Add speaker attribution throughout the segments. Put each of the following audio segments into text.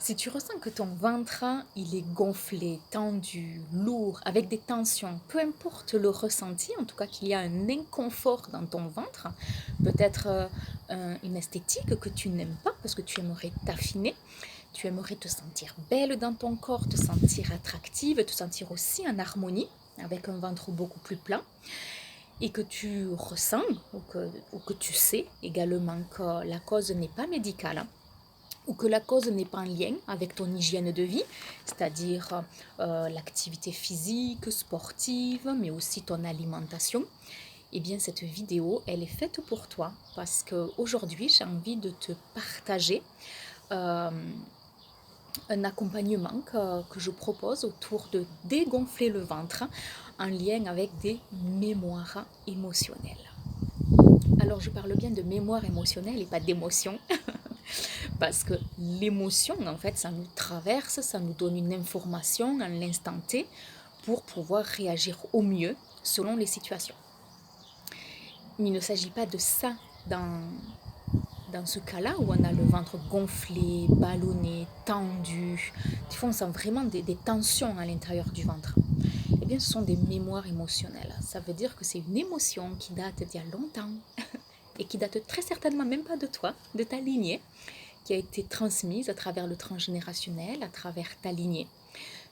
Speaker 1: Si tu ressens que ton ventre, il est gonflé, tendu, lourd, avec des tensions, peu importe le ressenti, en tout cas qu'il y a un inconfort dans ton ventre, peut-être une esthétique que tu n'aimes pas parce que tu aimerais t'affiner, tu aimerais te sentir belle dans ton corps, te sentir attractive, te sentir aussi en harmonie avec un ventre beaucoup plus plein et que tu ressens ou que tu sais également que la cause n'est pas médicale ou que la cause n'est pas en lien avec ton hygiène de vie, c'est-à-dire l'activité physique, sportive, mais aussi ton alimentation, eh bien cette vidéo, elle est faite pour toi parce qu'aujourd'hui, j'ai envie de te partager euh, un accompagnement que je propose autour de dégonfler le ventre en lien avec des mémoires émotionnelles. Alors je parle bien de mémoire émotionnelle et pas d'émotion. Parce que l'émotion, en fait, ça nous traverse, ça nous donne une information à l'instant T pour pouvoir réagir au mieux selon les situations. Mais il ne s'agit pas de ça dans ce cas-là où on a le ventre gonflé, ballonné, tendu. Des fois, on sent vraiment des tensions à l'intérieur du ventre. Eh bien, ce sont des mémoires émotionnelles. Ça veut dire que c'est une émotion qui date d'il y a longtemps et qui date très certainement même pas de toi, de ta lignée, qui a été transmise à travers le transgénérationnel, à travers ta lignée.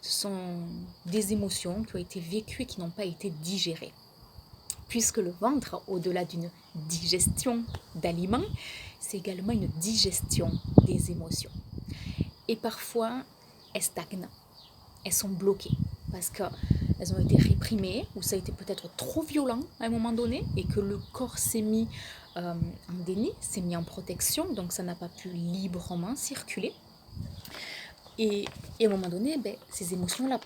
Speaker 1: Ce sont des émotions qui ont été vécues et qui n'ont pas été digérées. Puisque le ventre, au-delà d'une digestion d'aliments, c'est également une digestion des émotions. Et parfois, elles stagnent, elles sont bloquées parce qu'elles ont été réprimées ou ça a été peut-être trop violent à un moment donné et que le corps s'est mis en déni, s'est mis en protection, donc ça n'a pas pu librement circuler. Et à un moment donné, ces émotions-là,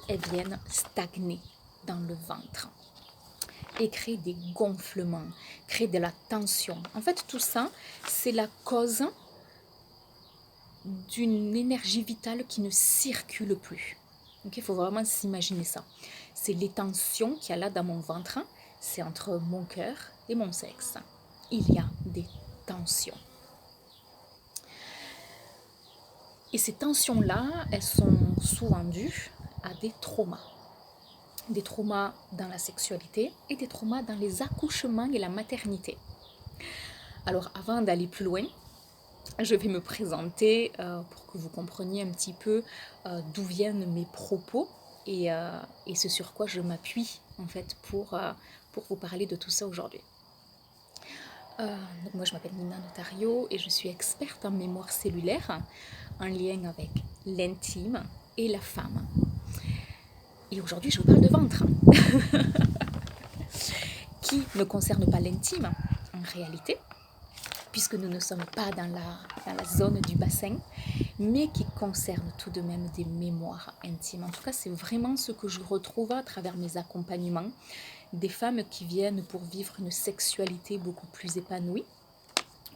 Speaker 1: elles viennent stagner dans le ventre et créer des gonflements, créer de la tension. En fait, tout ça, c'est la cause d'une énergie vitale qui ne circule plus. Donc, il faut vraiment s'imaginer ça. C'est les tensions qu'il y a là dans mon ventre, c'est entre mon cœur et mon sexe. Il y a des tensions. Et ces tensions-là, elles sont souvent dues à des traumas. Des traumas dans la sexualité et des traumas dans les accouchements et la maternité. Alors avant d'aller plus loin, je vais me présenter pour que vous compreniez un petit peu d'où viennent mes propos et ce sur quoi je m'appuie en fait pour vous parler de tout ça aujourd'hui. Donc moi je m'appelle Nina Notario et je suis experte en mémoire cellulaire en lien avec l'intime et la femme. Et aujourd'hui je vous parle de ventre qui ne concerne pas l'intime en réalité, puisque nous ne sommes pas dans la zone du bassin, mais qui concerne tout de même des mémoires intimes. En tout cas, c'est vraiment ce que je retrouve à travers mes accompagnements, des femmes qui viennent pour vivre une sexualité beaucoup plus épanouie,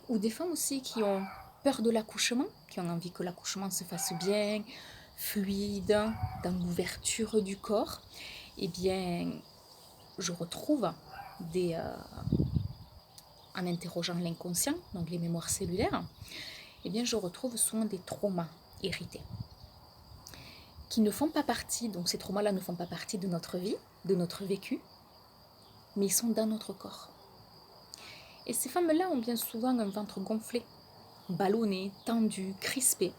Speaker 1: ou des femmes aussi qui ont peur de l'accouchement, qui ont envie que l'accouchement se fasse bien, fluide, dans l'ouverture du corps. Eh bien, je retrouve en interrogeant l'inconscient, donc les mémoires cellulaires, eh bien je retrouve souvent des traumas hérités qui ne font pas partie, donc ces traumas-là ne font pas partie de notre vie, de notre vécu, mais ils sont dans notre corps. Et ces femmes-là ont bien souvent un ventre gonflé, ballonné, tendu, crispé.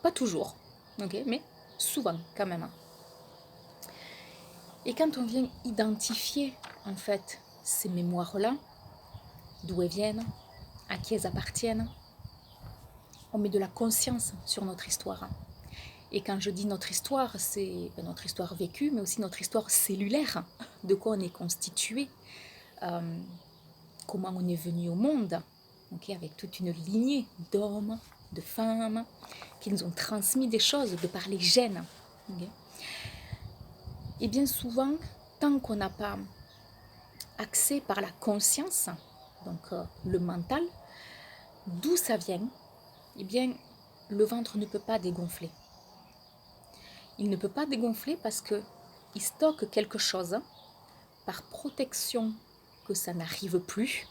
Speaker 1: Pas toujours, okay, mais souvent quand même. Et quand on vient identifier en fait ces mémoires-là, d'où elles viennent, à qui elles appartiennent, on met de la conscience sur notre histoire. Et quand je dis notre histoire, c'est notre histoire vécue, mais aussi notre histoire cellulaire, de quoi on est constitué, comment on est venu au monde, okay, avec toute une lignée d'hommes, de femmes, qui nous ont transmis des choses de par les gènes. Okay. Et bien souvent, tant qu'on n'a pas accès par la conscience, donc le mental, d'où ça vient, eh bien le ventre ne peut pas dégonfler. Il ne peut pas dégonfler parce qu'il stocke quelque chose par protection que ça n'arrive plus,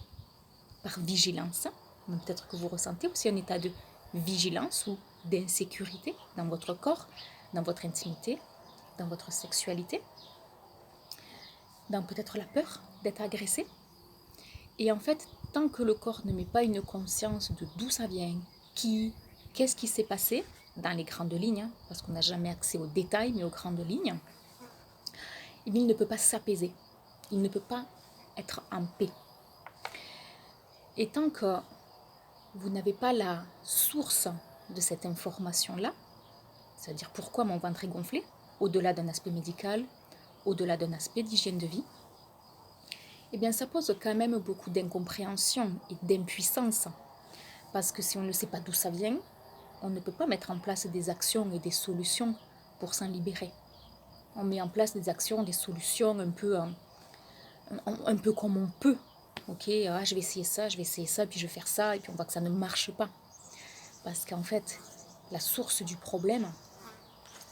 Speaker 1: par vigilance. Peut-être que vous ressentez aussi un état de vigilance où d'insécurité dans votre corps, dans votre intimité, dans votre sexualité, dans peut-être la peur d'être agressé. Et en fait, tant que le corps ne met pas une conscience de d'où ça vient, qu'est-ce qui s'est passé, dans les grandes lignes, parce qu'on n'a jamais accès aux détails, mais aux grandes lignes, eh bien, il ne peut pas s'apaiser, il ne peut pas être en paix. Et tant que vous n'avez pas la source de cette information-là, c'est-à-dire pourquoi mon ventre est gonflé, au-delà d'un aspect médical, au-delà d'un aspect d'hygiène de vie, eh bien ça pose quand même beaucoup d'incompréhension et d'impuissance. Parce que si on ne sait pas d'où ça vient, on ne peut pas mettre en place des actions et des solutions pour s'en libérer. On met en place des actions, des solutions un peu comme on peut. Ok, je vais essayer ça, puis je vais faire ça, et puis on voit que ça ne marche pas. Parce qu'en fait, la source du problème,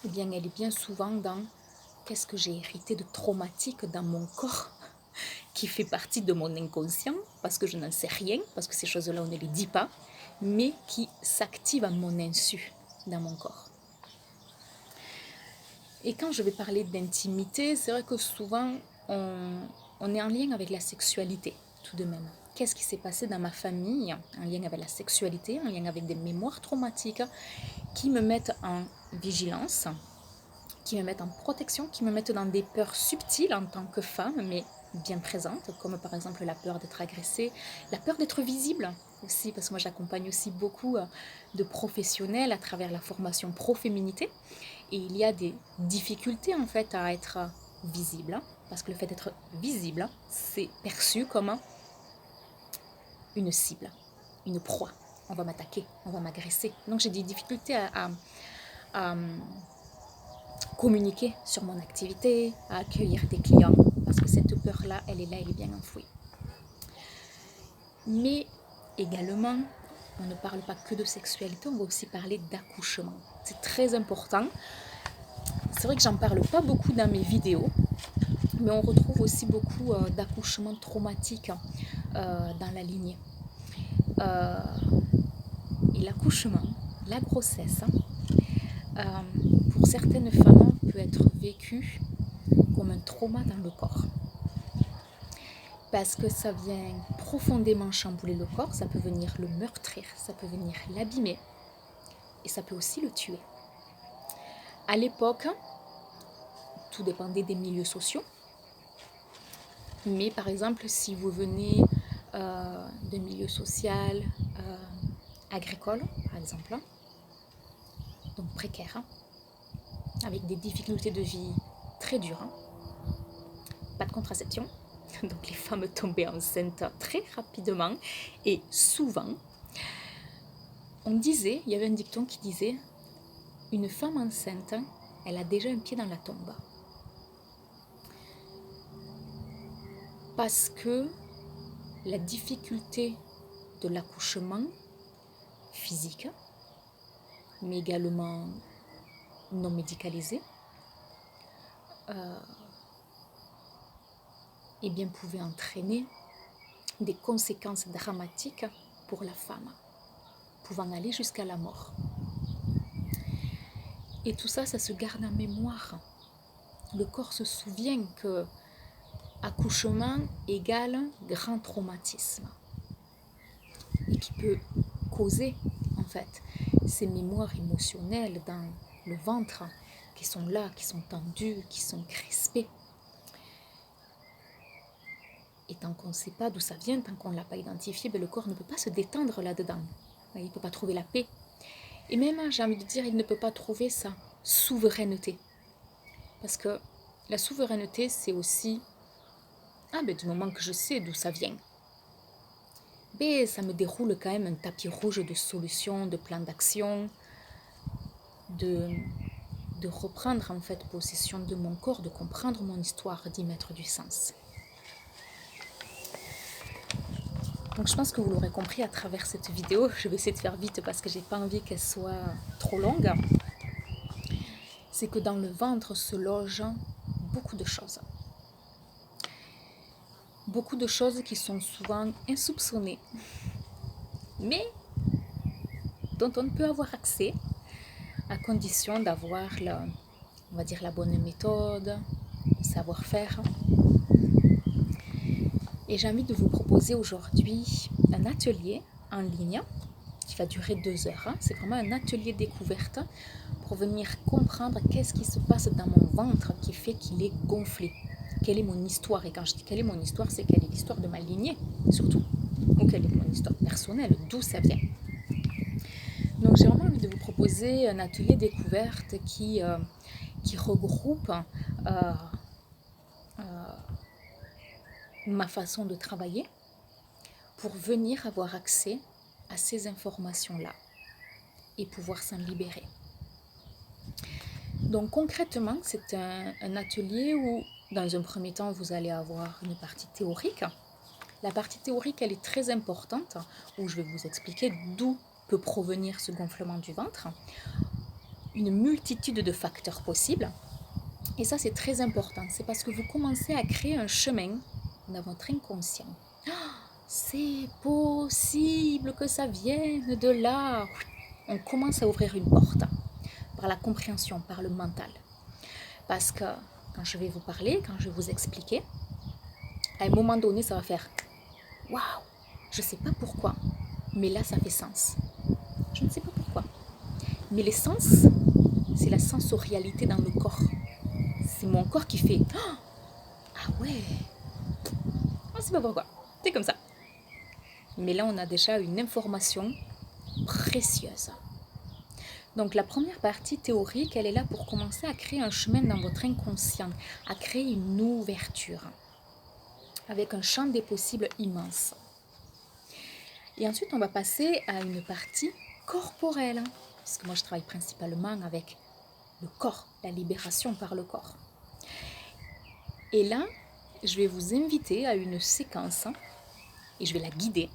Speaker 1: eh bien, elle est bien souvent dans qu'est-ce que j'ai hérité de traumatique dans mon corps, qui fait partie de mon inconscient, parce que je n'en sais rien, parce que ces choses-là, on ne les dit pas, mais qui s'activent à mon insu dans mon corps. Et quand je vais parler d'intimité, c'est vrai que souvent, on est en lien avec la sexualité, tout de même. Qu'est-ce qui s'est passé dans ma famille, en lien avec la sexualité, en lien avec des mémoires traumatiques qui me mettent en vigilance, qui me mettent en protection, qui me mettent dans des peurs subtiles en tant que femme, mais bien présentes, comme par exemple la peur d'être agressée, la peur d'être visible aussi, parce que moi j'accompagne aussi beaucoup de professionnels à travers la formation pro-féminité, et il y a des difficultés en fait à être visible, parce que le fait d'être visible, c'est perçu comme une cible, une proie. On va m'attaquer, on va m'agresser. Donc j'ai des difficultés à communiquer sur mon activité, à accueillir des clients, parce que cette peur-là, elle est bien enfouie. Mais également, on ne parle pas que de sexualité, on va aussi parler d'accouchement. C'est très important. C'est vrai que j'en parle pas beaucoup dans mes vidéos, mais on retrouve aussi beaucoup d'accouchements traumatiques dans la lignée. Et l'accouchement, la grossesse, pour certaines femmes, peut être vécu comme un trauma dans le corps. Parce que ça vient profondément chambouler le corps, ça peut venir le meurtrir, ça peut venir l'abîmer, et ça peut aussi le tuer. À l'époque, tout dépendait des milieux sociaux, mais par exemple, si vous venez d'un milieu social agricole, par exemple, donc précaire, avec des difficultés de vie très dures, pas de contraception, donc les femmes tombaient enceintes très rapidement et souvent. Il y avait un dicton qui disait « Une femme enceinte, elle a déjà un pied dans la tombe ». Parce que la difficulté de l'accouchement physique, mais également non médicalisé, eh bien, pouvait entraîner des conséquences dramatiques pour la femme, pouvant aller jusqu'à la mort. Et tout ça, ça se garde en mémoire. Le corps se souvient que accouchement égale grand traumatisme et qui peut causer en fait ces mémoires émotionnelles dans le ventre qui sont là, qui sont tendues, qui sont crispées. Et tant qu'on ne sait pas d'où ça vient, tant qu'on ne l'a pas identifié, le corps ne peut pas se détendre là-dedans. Il ne peut pas trouver la paix. Et même, j'ai envie de dire, il ne peut pas trouver sa souveraineté. Parce que la souveraineté, c'est aussi, du moment que je sais d'où ça vient, ça me déroule quand même un tapis rouge de solutions, de plans d'action, de reprendre en fait possession de mon corps, de comprendre mon histoire, d'y mettre du sens. Donc je pense que vous l'aurez compris à travers cette vidéo. Je vais essayer de faire vite parce que j'ai pas envie qu'elle soit trop longue. C'est que dans le ventre se logent beaucoup de choses. Beaucoup de choses qui sont souvent insoupçonnées, mais dont on peut avoir accès à condition d'avoir, on va dire, la bonne méthode, le savoir-faire. Et j'ai envie de vous proposer aujourd'hui un atelier en ligne qui va durer 2 heures. C'est vraiment un atelier découverte pour venir comprendre qu'est-ce qui se passe dans mon ventre qui fait qu'il est gonflé. Quelle est mon histoire? Et quand je dis quelle est mon histoire, c'est quelle est l'histoire de ma lignée, surtout. Ou quelle est mon histoire personnelle, d'où ça vient. Donc j'ai vraiment envie de vous proposer un atelier découverte qui regroupe ma façon de travailler pour venir avoir accès à ces informations-là et pouvoir s'en libérer. Donc concrètement, c'est un atelier où, dans un premier temps, vous allez avoir une partie théorique. La partie théorique, elle est très importante, où je vais vous expliquer d'où peut provenir ce gonflement du ventre, une multitude de facteurs possibles. Et ça, c'est très important. C'est parce que vous commencez à créer un chemin dans votre inconscient. C'est possible que ça vienne de là. On commence à ouvrir une porte par la compréhension, par le mental. Parce que quand je vais vous parler, quand je vais vous expliquer, à un moment donné, ça va faire « Waouh, je ne sais pas pourquoi, mais là, ça fait sens. » Je ne sais pas pourquoi. Mais les sens, c'est la sensorialité dans le corps. C'est mon corps qui fait « Ah ouais, on ne sait pas pourquoi. C'est comme ça. » Mais là, on a déjà une information précieuse. Donc la première partie théorique, elle est là pour commencer à créer un chemin dans votre inconscient, à créer une ouverture, avec un champ des possibles immense. Et ensuite, on va passer à une partie corporelle, parce que moi, je travaille principalement avec le corps, la libération par le corps. Et là, je vais vous inviter à une séquence, et je vais la guider,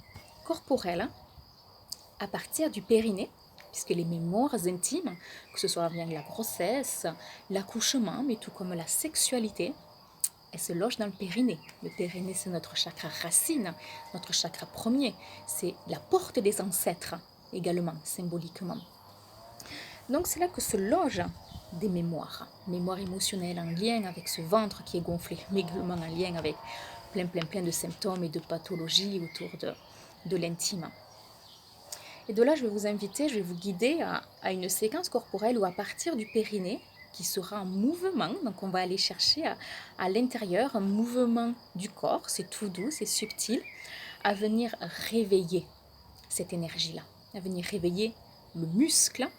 Speaker 1: corporelle, à partir du périnée, puisque les mémoires intimes, que ce soit bien la grossesse, l'accouchement, mais tout comme la sexualité, elles se logent dans le périnée. Le périnée, c'est notre chakra racine, notre chakra premier. C'est la porte des ancêtres, également, symboliquement. Donc, c'est là que se logent des mémoires. Mémoires émotionnelles en lien avec ce ventre qui est gonflé, mais également en lien avec plein de symptômes et de pathologies autour de l'intime. Et de là, je vais vous inviter, je vais vous guider à une séquence corporelle où à partir du périnée, qui sera en mouvement, donc on va aller chercher à l'intérieur un mouvement du corps, c'est tout doux, c'est subtil, à venir réveiller cette énergie-là, à venir réveiller le muscle.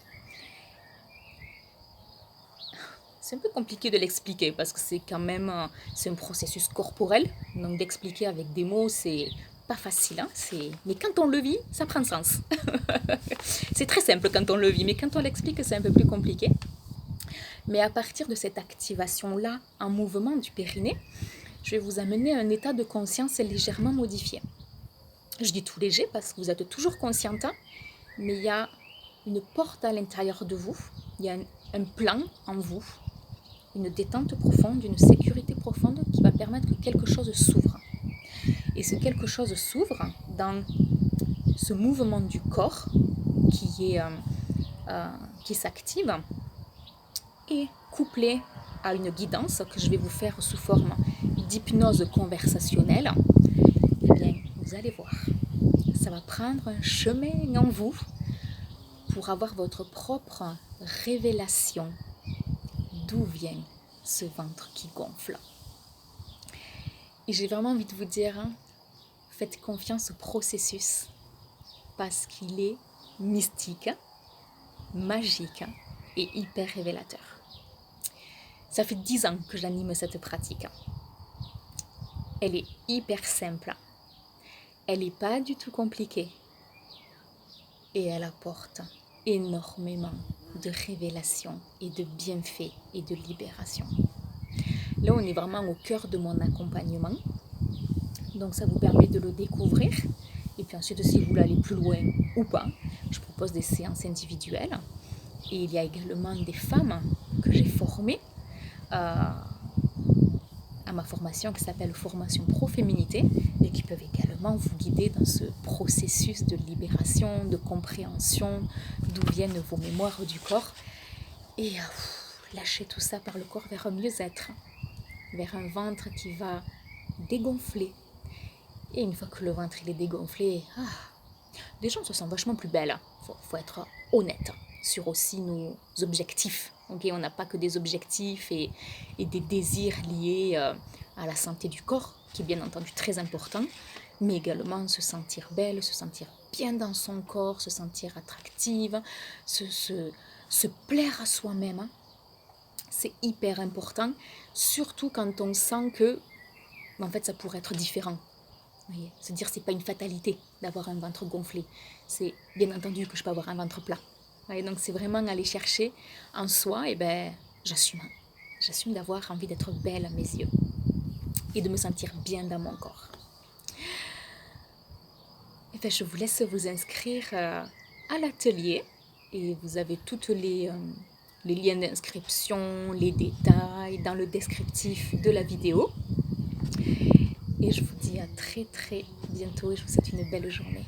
Speaker 1: C'est un peu compliqué de l'expliquer parce que c'est quand même c'est un processus corporel, donc d'expliquer avec des mots, c'est pas facile, hein, mais quand on le vit, ça prend sens. C'est très simple quand on le vit, mais quand on l'explique, c'est un peu plus compliqué. Mais à partir de cette activation-là, en mouvement du périnée, je vais vous amener à un état de conscience légèrement modifié. Je dis tout léger parce que vous êtes toujours consciente, mais il y a une porte à l'intérieur de vous, il y a un plan en vous, une détente profonde, une sécurité profonde qui va permettre que quelque chose s'ouvre. Et ce quelque chose s'ouvre dans ce mouvement du corps qui s'active et couplé à une guidance que je vais vous faire sous forme d'hypnose conversationnelle. Eh bien, vous allez voir, ça va prendre un chemin en vous pour avoir votre propre révélation d'où vient ce ventre qui gonfle. Et j'ai vraiment envie de vous dire, faites confiance au processus parce qu'il est mystique, magique et hyper révélateur. Ça fait 10 ans que j'anime cette pratique. Elle est hyper simple. Elle n'est pas du tout compliquée. Et elle apporte énormément de révélations et de bienfaits et de libération. Là, on est vraiment au cœur de mon accompagnement. Donc, ça vous permet de le découvrir. Et puis ensuite, si vous voulez aller plus loin ou pas, je propose des séances individuelles. Et il y a également des femmes que j'ai formées à ma formation qui s'appelle Formation Pro-Féminité et qui peuvent également vous guider dans ce processus de libération, de compréhension, d'où viennent vos mémoires du corps. et lâcher tout ça par le corps vers un mieux-être, vers un ventre qui va dégonfler. Et une fois que le ventre il est dégonflé, déjà on se sent vachement plus belle. Faut être honnête sur aussi nos objectifs. Okay, on n'a pas que des objectifs et des désirs liés à la santé du corps, qui est bien entendu très important, mais également se sentir belle, se sentir bien dans son corps, se sentir attractive, se plaire à soi-même. Hein. C'est hyper important, surtout quand on sent que en fait ça pourrait être différent. Voyez, se dire c'est pas une fatalité d'avoir un ventre gonflé. C'est bien entendu que je peux avoir un ventre plat. Voyez, donc c'est vraiment aller chercher en soi, et j'assume. J'assume d'avoir envie d'être belle à mes yeux et de me sentir bien dans mon corps. Et je vous laisse vous inscrire à l'atelier et vous avez toutes les liens d'inscription, les détails dans le descriptif de la vidéo. Et je vous dis à très très bientôt et je vous souhaite une belle journée.